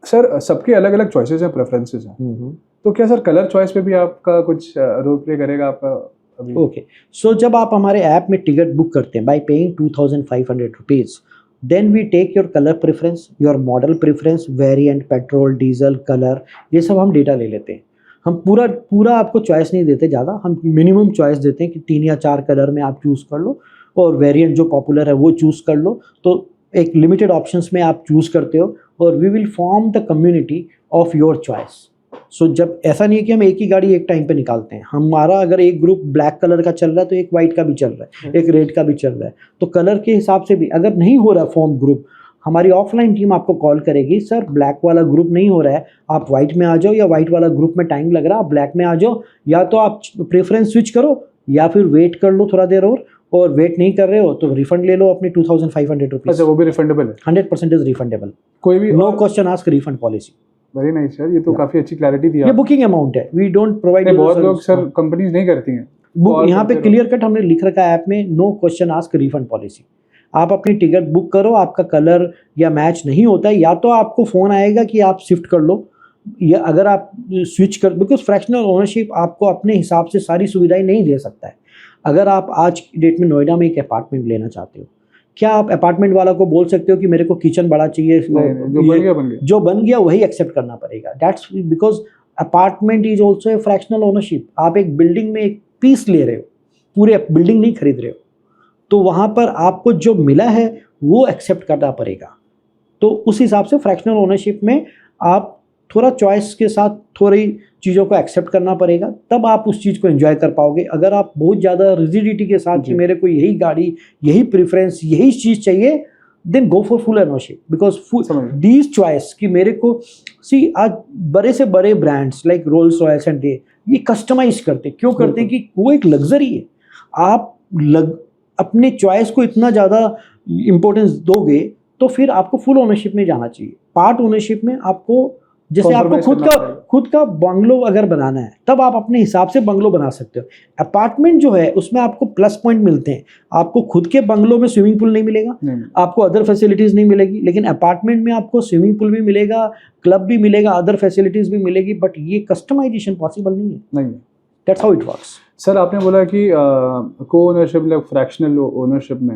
सर। सबके अलग अलग चॉइसेस हैं, प्रेफरेंसेस हैं, तो क्या सर कलर चॉइस पे भी आपका कुछ रोल प्ले करेगा आपका अभी? ओके, सो जब आप हमारे ऐप में टिकट बुक करते हैं by paying 2500 rupees, then we take your colour preference, your model preference, variant, petrol, diesel, colour, ये सब हम डेटा ले लेते हैं। हम पूरा आपको चॉइस नहीं देते ज़्यादा, हम मिनिमम चॉइस देते हैं कि 3 या 4 कलर में आप चूज़ कर लो और वेरिएंट जो पॉपुलर है वो चूज़ कर लो। तो एक लिमिटेड ऑप्शंस में आप चूज़ करते हो और we will form the community of your choice. So जब ऐसा नहीं है कि हम एक ही गाड़ी एक टाइम पे निकालते हैं, हमारा अगर एक ग्रुप ब्लैक कलर का चल रहा है तो एक वाइट का भी चल रहा है, एक रेड का भी चल रहा है, तो कलर के हिसाब से भी अगर नहीं हो रहा फॉर्म ग्रुप, हमारी ऑफलाइन टीम आपको कॉल करेगी, सर ब्लैक वाला ग्रुप नहीं हो रहा है, आप वाइट में आ जाओ, या वाइट वाला ग्रुप में टाइम लग रहा है आप ब्लैक में आ जाओ, या तो आप प्रेफरेंस स्विच करो या फिर वेट कर लो थोड़ा देर और वेट नहीं कर रहे हो तो रिफंड ले लो अपने 2500 रुपीज़। अच्छा, वो भी रिफंडेबल है? 100% रिफंडेबल, कोई भी no question ask refund policy. Very nice sir, ये तो काफी अच्छी क्लैरिटी दी। ये बुकिंग अमाउंट है, वी डोंट प्रोवाइड। बहुत लोग सर कंपनीज नहीं करती हैं बुक, यहाँ पे क्लियर कट हमने लिख रखा है ऐप में, no question ask refund policy. आप अपनी टिकट बुक करो, आपका कलर या मैच नहीं होता है, या तो आपको फ़ोन आएगा कि आप शिफ्ट कर लो, या अगर आप स्विच कर, बिकॉज फ्रैक्शनल ओनरशिप आपको अपने हिसाब से सारी सुविधाएं नहीं दे सकता है। अगर आप आज की डेट में नोएडा में एक अपार्टमेंट लेना चाहते हो, क्या आप अपार्टमेंट वाला को बोल सकते हो कि मेरे को किचन बड़ा चाहिए? जो बन गया वही एक्सेप्ट करना पड़ेगा। That's because apartment is also a fractional ownership. आप एक बिल्डिंग में एक पीस ले रहे हो, पूरे बिल्डिंग नहीं खरीद रहे हो, तो वहाँ पर आपको जो मिला है वो एक्सेप्ट करना पड़ेगा। तो उस हिसाब से फ्रैक्शनल ओनरशिप में आप थोड़ा चॉइस के साथ थोड़ी चीज़ों को एक्सेप्ट करना पड़ेगा, तब आप उस चीज़ को एंजॉय कर पाओगे। अगर आप बहुत ज़्यादा रिजिडिटी के साथ कि मेरे को यही गाड़ी, यही प्रेफरेंस, यही चीज़ चाहिए, then go for full ownership, because these choice कि मेरे को सी आज बड़े से बड़े brands like Rolls Royce and ये कस्टमाइज करते, क्यों करते हैं कि वो एक लग्जरी है। आप अपने चॉइस को इतना ज़्यादा इम्पोर्टेंस दोगे तो फिर आपको फुल ओनरशिप में जाना चाहिए। पार्ट ओनरशिप में आपको, जैसे आपको खुद का बंगलो अगर बनाना है तब आप अपने हिसाब से बंगलो बना सकते हो। अपार्टमेंट जो है उसमें आपको प्लस पॉइंट मिलते हैं, आपको खुद के बंगलो में स्विमिंग पूल नहीं मिलेगा, आपको अदर फैसिलिटीज नहीं मिलेगी, लेकिन अपार्टमेंट में आपको स्विमिंग पूल भी मिलेगा, क्लब भी मिलेगा, अदर फैसिलिटीज भी मिलेगी, बट ये कस्टमाइजेशन पॉसिबल नहीं है। That's how it works. Sir आपने बोला कि को ओनरशिप मतलब फ्रैक्शनल ओनरशिप में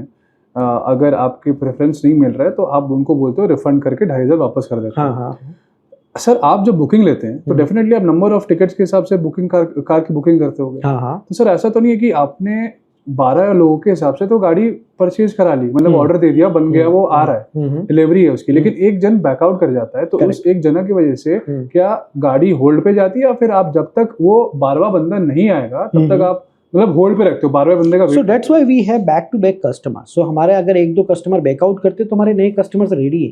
अगर आपके प्रेफरेंस नहीं मिल रहा है तो आप उनको बोलते हो रिफंड करके 2500 वापस कर देते हैं। हाँ। सर आप जब बुकिंग लेते हैं तो डेफिनेटली आप नंबर ऑफ टिकट्स के हिसाब से बुकिंग कार की बुकिंग करते होंगे। हाँ। तो सर ऐसा तो नहीं है कि आपने 12 लोगों के हिसाब से तो गाड़ी परचेज करा ली, मतलब ऑर्डर दे दिया, बन गया, वो आ रहा है, डिलीवरी है उसकी, लेकिन एक जन बैकआउट कर जाता है, तो उस एक जना की वजह से क्या गाड़ी होल्ड पे जाती है, या फिर आप जब तक वो 12वां बंदा नहीं आएगा तब तक आप मतलब होल्ड पे रखते हो 12वें बंदे का? So that's why we have back to back customer. So हमारे अगर 1-2 कस्टमर बैकआउट करते तो हमारे नए कस्टमर्स रेडी है।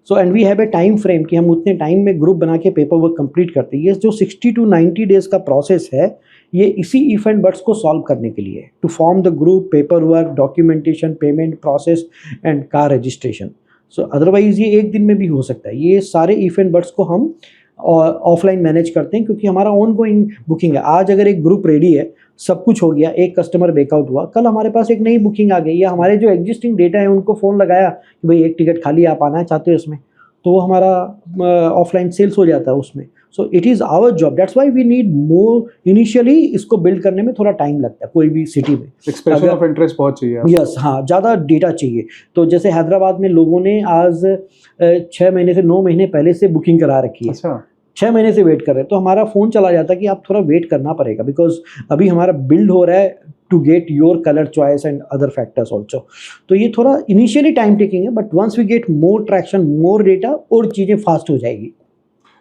So and we have a time frame कि हम उतने टाइम में ग्रुप बना के पेपर वर्क कंप्लीट करते हैं। ये जो 60 to 90 डेज का प्रोसेस है, ये इसी इफ एंड बट्स को सॉल्व करने के लिए, to form the group, paper work, documentation, payment process and car registration. So otherwise ये एक दिन में भी हो सकता है। ये सारे इफ एंड बट्स को हम ऑफलाइन मैनेज करते हैं क्योंकि हमारा ऑन गोइंग बुकिंग है। आज अगर एक ग्रुप रेडी है, सब कुछ हो गया, एक कस्टमर बैकआउट हुआ, कल हमारे पास एक नई बुकिंग आ गई, या हमारे जो एग्जिस्टिंग डेटा है उनको फ़ोन लगाया कि भाई एक टिकट खाली, आप आना चाहते हो इसमें, तो वो हमारा ऑफलाइन सेल्स हो जाता है उसमें। So it is our job, that's why we need more. Initially इसको बिल्ड करने में थोड़ा टाइम लगता है कोई भी सिटी में। एक्सप्रेशन ऑफ इंटरेस्ट बहुत चाहिए। यस, हाँ, ज़्यादा डेटा चाहिए। तो जैसे हैदराबाद में लोगों ने आज 6 महीने से 9 महीने पहले से बुकिंग करा रखी है। अच्छा, 6 महीने से वेट कर रहे हैं, तो हमारा फ़ोन चला जाता है कि आप थोड़ा वेट करना पड़ेगा, बिकॉज अभी हमारा बिल्ड हो रहा है to get your colour choice and other factors also. तो ये थोड़ा इनिशियली टाइम टेकिंग है, but once we get more traction, more data, और चीज़ें फास्ट हो जाएगी।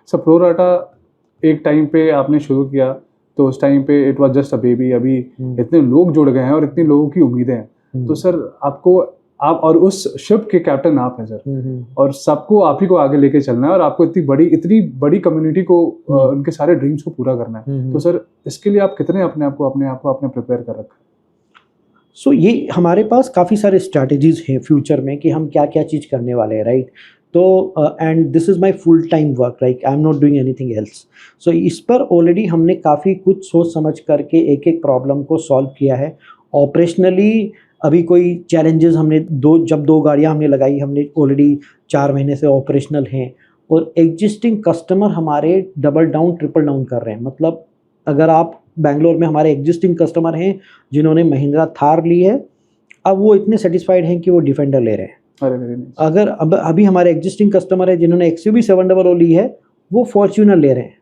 सर प्रोराटा एक टाइम पे आपने शुरू किया तो उस टाइम पे it was just a baby. अभी इतने लोग जुड़ गए हैं और इतने लोगों की उम्मीदें हैं। तो सर आपको, आप और उस शिप के कैप्टन आप हैं सर, और सबको आप ही को आगे लेके चलना है, और आपको इतनी बड़ी कम्युनिटी को उनके सारे ड्रीम्स को पूरा करना है। तो सर इसके लिए आप कितने अपने आप को आपने प्रिपेयर कर रखा है? सो ये हमारे पास काफ़ी सारे स्ट्रैटेजीज हैं फ्यूचर में कि हम क्या क्या चीज़ करने वाले हैं, राइट। तो and this is my full time work, right, I am not doing anything else. So इस पर ऑलरेडी हमने काफ़ी कुछ सोच समझ करके एक एक प्रॉब्लम को सॉल्व किया है। ऑपरेशनली अभी कोई चैलेंजेस हमने जब 2 गाड़ियाँ हमने लगाई, हमने ऑलरेडी 4 महीने से ऑपरेशनल हैं, और एग्जिस्टिंग कस्टमर हमारे डबल डाउन ट्रिपल डाउन कर रहे हैं। मतलब अगर आप बैंगलोर में, हमारे एग्जिस्टिंग कस्टमर हैं जिन्होंने महिंद्रा थार ली है, अब वो इतने सेटिस्फाइड हैं कि वो डिफेंडर ले रहे हैं। अगर अभी हमारे एग्जिस्टिंग कस्टमर है जिन्होंने XUV 700 ली है, वो फॉर्च्यूनर ले रहे हैं,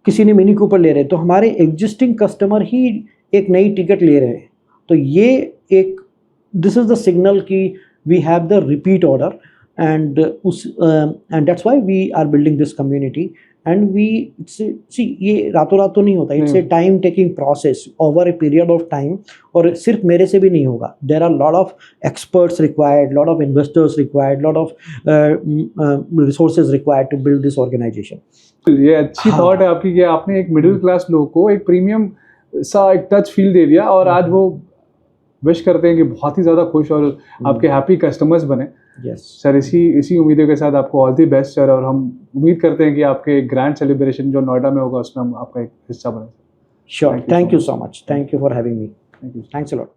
किसी ने मिनी कूपर ले रहे हैं। तो हमारे एग्जिस्टिंग कस्टमर ही एक नई टिकट ले रहे हैं। तो ये एक, दिस इज़ द सिग्नल कि we have the repeat order, and that's why we are building this community. And we see, ये रातों रात तो नहीं होता, it's a time taking process over a period of time, और सिर्फ मेरे से भी नहीं होगा। There are lot of experts required, lot of investors required, lot of resources required to build this organisation. ये अच्छी थॉट है आपकी कि आपने एक मिडिल क्लास लोग को एक प्रीमियम सा एक टच फील दे दिया, और आज वो विश करते हैं कि बहुत ही ज़्यादा खुश और आपके हैप्पी कस्टमर्स बने। यस सर, इसी उम्मीदों के साथ आपको ऑल दी बेस्ट सर, और हम उम्मीद करते हैं कि आपके ग्रैंड सेलिब्रेशन जो नोएडा में होगा उसमें हम आपका एक हिस्सा बने। Sure, thank you so much, thank you for having me, thank you. Thanks a lot.